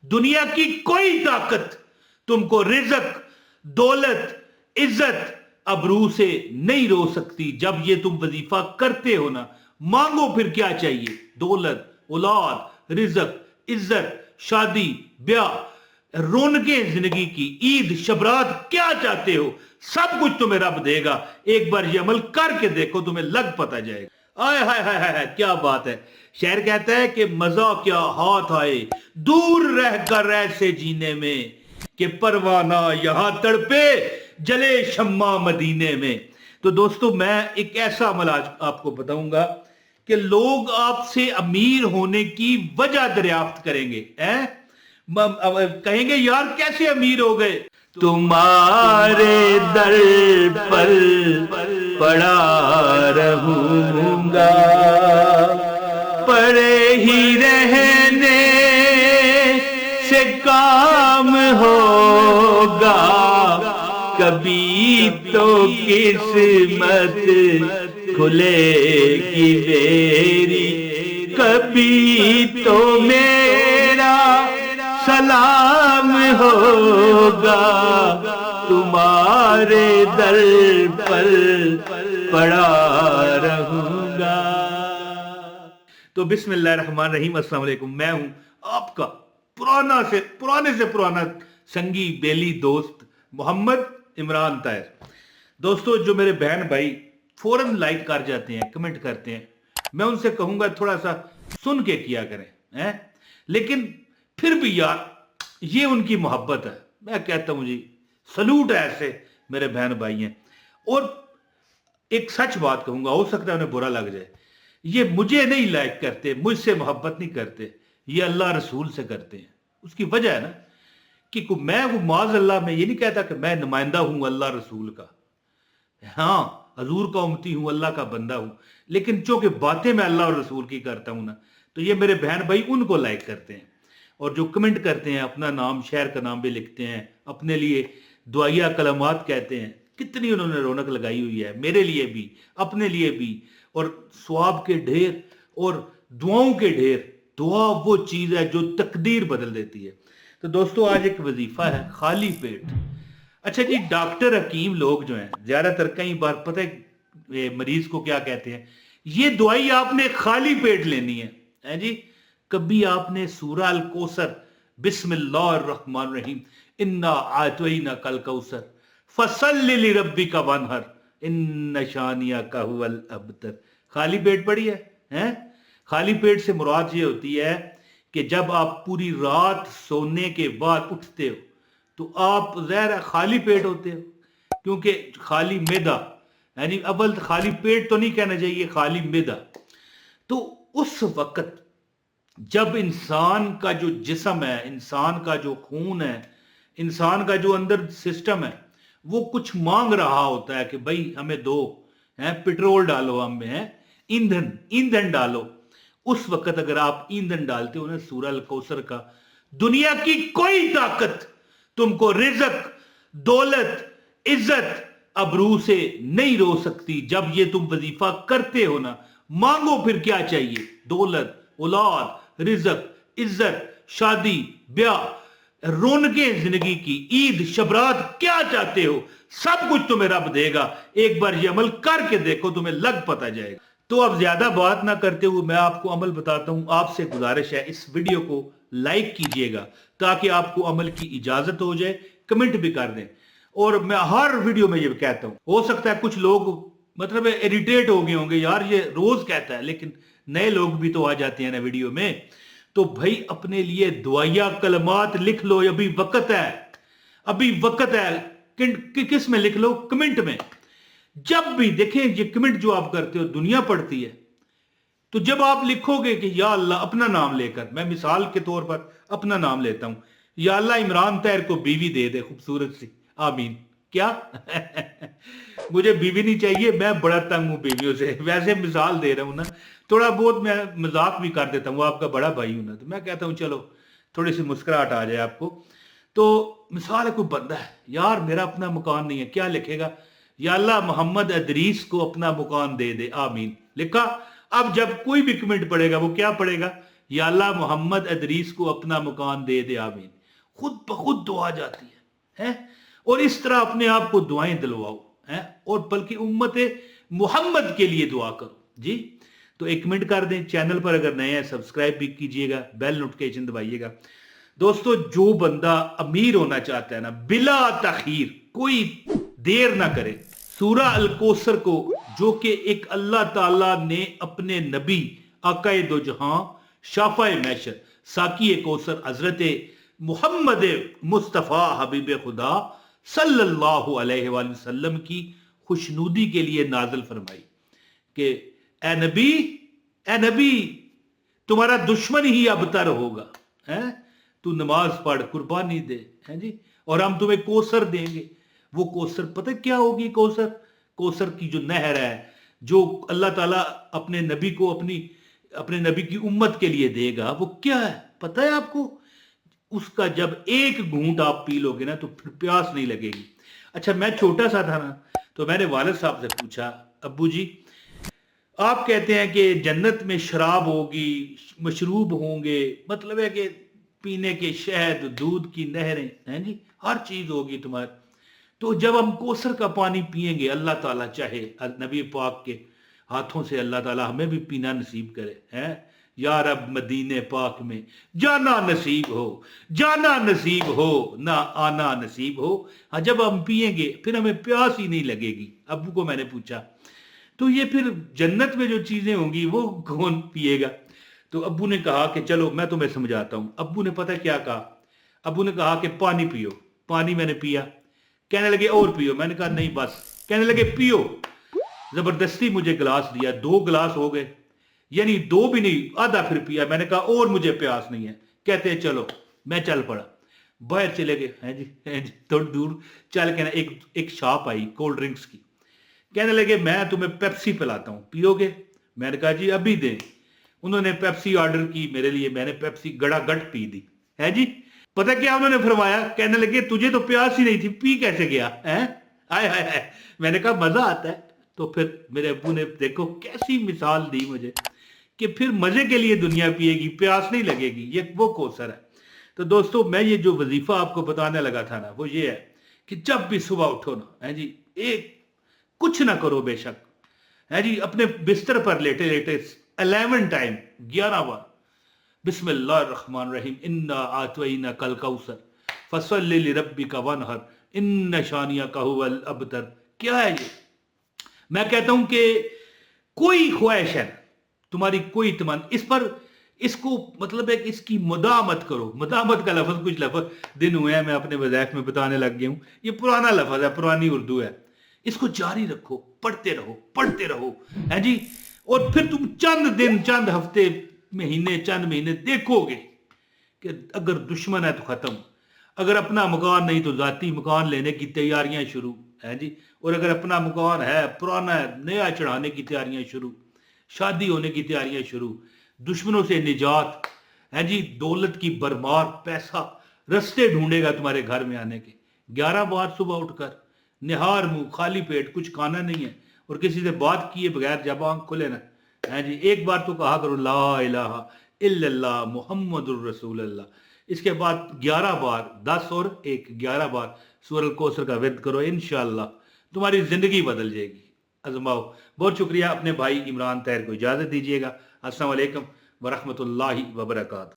दुनिया की कोई ताकत तुमको रिज़्क, दौलत, इज्जत, अबरू से नहीं रोक सकती। जब ये तुम वजीफा करते हो ना, मांगो फिर क्या चाहिए, दौलत, औलाद, रिज़्क, इज्जत, शादी, ब्याह, रौनकें जिंदगी की, ईद, शबरात, क्या चाहते हो सब कुछ तुम्हें रब देगा। एक बार ये अमल करके देखो, तुम्हें लग पता जाएगा। आय हाय हाय हाय, क्या बात है। शायर कहता है कि मजा क्या हाथ आए दूर रह कर ऐसे जीने में, कि परवाना यहां तड़पे जले शम्मा मदीने में। तो दोस्तों, मैं एक ऐसा अमल आज आपको बताऊंगा कि लोग आपसे अमीर होने की वजह दरियाफ्त करेंगे। कहेंगे यार कैसे अमीर हो गए। तुम्हारे दर पर पड़ा रहूंगा, पड़े ही रहने से काम होगा, कभी तो किस्मत खुलेगी मेरी, कभी तो मेरा सलाम होगा, तुम्हारे दर पर पड़ा रहूंगा। तो बिस्मिल्लाहिर्रहमानिर्रहीम, अस्सलाम वालेकुम। मैं हूं आपका पुराने से पुराना संगी बेली दोस्त मोहम्मद इमरान ताहिर। दोस्तों, जो मेरे बहन भाई फौरन लाइक कर जाते हैं, कमेंट करते हैं, मैं उनसे कहूंगा थोड़ा सा सुन के किया करें, हैं? लेकिन फिर भी यार ये उनकी मोहब्बत है। मैं कहता हूं जी, सलूट है ऐसे मेरे बहन भाई हैं। और एक सच बात कहूंगा, हो सकता है उन्हें बुरा लग जाए, ये मुझे नहीं लाइक करते, मुझसे मोहब्बत नहीं करते, ये अल्लाह रसूल से करते हैं। उसकी वजह है ना कि मैं वो माज अल्लाह, मैं ये नहीं कहता कि मैं नुमाइंदा हूं अल्लाह रसूल का, हाँ हजूर का उम्मती हूं, अल्लाह का बंदा हूं, लेकिन चूंकि बातें मैं अल्लाह और रसूल की करता हूं ना, तो ये मेरे बहन भाई उनको लाइक करते हैं। और जो कमेंट करते हैं, अपना नाम, शहर का नाम भी लिखते हैं, अपने लिए दुआया कलमात कहते हैं, कितनी उन्होंने रौनक लगाई हुई है मेरे लिए भी, अपने लिए भी। और स्वाब के ढेर और दुआओं के ढेर। दुआ वो चीज है जो तकदीर बदल देती है। तो दोस्तों, आज एक वजीफा है खाली पेट। अच्छा जी, डॉक्टर हकीम लोग जो हैं ज्यादातर, कई बार पता है मरीज को क्या कहते हैं, ये दवाई आपने खाली पेट लेनी है जी। कभी आपने सूरह अल कौसर, बिस्मिल्लाहिर्रहमानिर्रहीम, इन्ना आतैना कल कौसर फसल्लि लिरब्बिका वनहर इन्न शानियका हुवल अबतर, खाली पेट पड़ी है? खाली पेट से मुराद ये होती है कि जब आप पूरी रात सोने के बाद उठते हो तो आप ज़ाहिर खाली पेट होते हो, क्योंकि खाली मैदा, यानी अव्वल खाली पेट तो नहीं कहना चाहिए, खाली मैदा। तो उस वक्त जब इंसान का जो जिस्म है, इंसान का जो खून है, इंसान का जो अंदर सिस्टम है, वो कुछ मांग रहा होता है कि भाई हमें दो, है पेट्रोल डालो, हमें है ईंधन डालो। उस वक्त अगर आप ईंधन डालते हो ना सूरह अल कौसर का, दुनिया की कोई ताकत तुमको रिज़्क, दौलत, इज्जत, अबरू से नहीं रोक सकती। जब ये तुम वजीफा करते हो ना, मांगो फिर क्या चाहिए, दौलत, औलाद, रिज़्क, इज्जत, शादी, ब्याह, रौनकें जिंदगी की, ईद, शबरात, क्या चाहते हो सब कुछ तुम्हें रब देगा। एक बार ये अमल करके देखो, तुम्हें लग पता जाएगा। तो अब ज्यादा बात ना करते हुए मैं आपको अमल बताता हूं। आपसे गुजारिश है, इस वीडियो को लाइक कीजिएगा ताकि आपको अमल की इजाजत हो जाए, कमेंट भी कर दें। और मैं हर वीडियो में ये कहता हूं, हो सकता है कुछ लोग मतलब इरिटेट हो गए होंगे, यार ये रोज कहता है, लेकिन नए लोग भी तो आ जाते हैं ना वीडियो में। तो भाई अपने लिए दुआया कलमात लिख लो, अभी वक्त है, अभी वक्त है। किस में लिख लो? कमेंट में। जब भी देखें ये कमेंट जो आप करते हो दुनिया पढ़ती है, तो जब आप लिखोगे कि या अल्लाह, अपना नाम लेकर, मैं मिसाल के तौर पर अपना नाम लेता हूं, या अल्लाह इमरान ताहिर को बीवी दे दे खूबसूरत सी, आमीन। क्या मुझे बीवी नहीं चाहिए, मैं बड़ा तंग हूं बीवियों से। वैसे मिसाल दे रहा हूं ना, थोड़ा बहुत मैं मजाक भी कर देता हूं, आपका बड़ा भाई हूं ना, तो मैं कहता हूं चलो थोड़ी सी मुस्कुराहट आ जाए आपको। तो मिसाल है, कोई बंदा है, यार मेरा अपना मकान नहीं है, क्या लिखेगा? या अल्लाह मोहम्मद अदरीस को अपना मकान दे दे, आमीन, लिखा। अब जब कोई भी कमेंट पड़ेगा वो क्या पड़ेगा? یا اللہ محمد ادریس کو اپنا مکان دے دے، آمین۔ خود بخود دعا جاتی ہے اور اس طرح اپنے آپ کو دعائیں دلواؤ اور بلکہ امت محمد کے لیے دعا کرو جی۔ تو ایک کمنٹ کر دیں، چینل پر اگر نئے ہیں سبسکرائب بھی کیجئے گا، بیل نوٹیفیکیشن دبائیے گا۔ دوستو جو بندہ امیر ہونا چاہتا ہے نا، بلا تاخیر کوئی دیر نہ کرے، سورہ الکوثر کو جو کہ ایک اللہ تعالیٰ نے اپنے نبی آقا دو جہاں شافع محشر ساقی کوثر حضرت محمد مصطفیٰ حبیب خدا صلی اللہ علیہ وآلہ وسلم کی خوشنودی کے لیے نازل فرمائی کہ اے نبی تمہارا دشمن ہی ابتر ہوگا، تو نماز پڑھ قربانی دے جی، اور ہم تمہیں کوثر دیں گے۔ وہ کوثر پتہ کیا ہوگی؟ کوثر کی جو نہر ہے جو اللہ تعالیٰ اپنے نبی کو اپنے نبی کی امت کے لیے دے گا، وہ کیا ہے پتہ ہے آپ کو؟ اس کا جب ایک گھونٹ آپ پی لو گے نا تو پھر پیاس نہیں لگے گی۔ اچھا میں چھوٹا سا تھا نا تو میں نے والد صاحب سے پوچھا، ابو جی آپ کہتے ہیں کہ جنت میں شراب ہوگی، مشروب ہوں گے، مطلب ہے کہ پینے کے شہد دودھ کی نہریں ہیں جی، ہر چیز ہوگی تمہاری، تو جب ہم کوثر کا پانی پیئیں گے اللہ تعالیٰ چاہے نبی پاک کے ہاتھوں سے اللہ تعالیٰ ہمیں بھی پینا نصیب کرے یا رب مدینے پاک میں جانا نصیب ہو نہ آنا نصیب ہو۔ ہاں جب ہم پیئیں گے پھر ہمیں پیاس ہی نہیں لگے گی۔ ابو کو میں نے پوچھا تو یہ پھر جنت میں جو چیزیں ہوں گی وہ کون پیے گا؟ تو ابو نے کہا کہ چلو میں تمہیں سمجھاتا ہوں۔ ابو نے پتہ کیا کہا؟ ابو نے کہا کہ پانی پیو۔ پانی میں نے پیا، کہنے لگے اور پیو، میں نے کہا نہیں بس، کہنے لگے پیو، زبردستی مجھے گلاس دیا، 2 گلاس ہو گئے، یعنی 2 بھی نہیں، آدھا پھر پیا، میں نے کہا اور مجھے پیاس نہیں ہے، کہتے ہیں چلو، میں چل پڑا، باہر چلے گئے جی تھوڑی دور چل کے نا ایک شاپ آئی کولڈ ڈرنکس کی، کہنے لگے میں تمہیں پیپسی پلاتا ہوں، پیو گے؟ میں نے کہا جی ابھی دیں۔ انہوں نے پیپسی آرڈر کی میرے لیے، میں نے پیپسی گڑا گٹ پی دی ہے جی۔ پتہ کیا انہوں نے فرمایا؟ کہنے لگے تجھے تو پیاس ہی نہیں تھی، پی کیسے گیا؟ آئے میں نے کہا مزہ آتا ہے۔ تو پھر میرے ابو نے دیکھو کیسی مثال دی مجھے کہ پھر مزے کے لیے دنیا پیے گی، پیاس نہیں لگے گی، یہ وہ کوثر ہے۔ تو دوستو میں یہ جو وظیفہ آپ کو بتانے لگا تھا نا وہ یہ ہے کہ جب بھی صبح اٹھو نا جی، کچھ نہ کرو بے شک جی، اپنے بستر پر لیٹے 11 ٹائم 11 بار بسم اللہ الرحمن الرحیم انا اعطیناک الکوثر فصل لربک وانحر ان شانئک ھو الابتر۔ کیا ہے یہ؟ میں کہتا ہوں کہ کوئی خواہش ہے تمہاری، کوئی تمنا اس کو مطلب ہے کہ اس کی مدامت کرو۔ مدامت کا لفظ کچھ دن ہوئے ہیں میں اپنے وظائف میں بتانے لگ گیا ہوں، یہ پرانا لفظ ہے، پرانی اردو ہے، اس کو جاری رکھو، پڑھتے رہو ہے جی، اور پھر تم چند دن، چند ہفتے، چند مہینے دیکھو گے کہ اگر دشمن ہے تو ختم، اگر اپنا مکان نہیں تو ذاتی مکان لینے کی تیاریاں شروع ہے جی، اور اگر اپنا مکان ہے پرانا ہے نیا چڑھانے کی تیاریاں شروع، شادی ہونے کی تیاریاں شروع، دشمنوں سے نجات ہے جی، دولت کی برمار، پیسہ رستے ڈھونڈے گا تمہارے گھر میں آنے کے۔ 11 بار صبح اٹھ کر نہار منہ خالی پیٹ، کچھ کھانا نہیں ہے اور کسی سے بات کیے بغیر جب آنکھ کھلے نا جی، ایک بار تو کہا کرو لا الہ الا اللہ محمد الرسول اللہ، اس کے بعد 11 بار 10 اور 11 بار سورہ الکوثر کا ورد کرو، انشاءاللہ تمہاری زندگی بدل جائے گی۔ ازماؤ۔ بہت شکریہ، اپنے بھائی عمران طاہر کو اجازت دیجیے گا۔ السلام علیکم ورحمۃ اللہ وبرکاتہ۔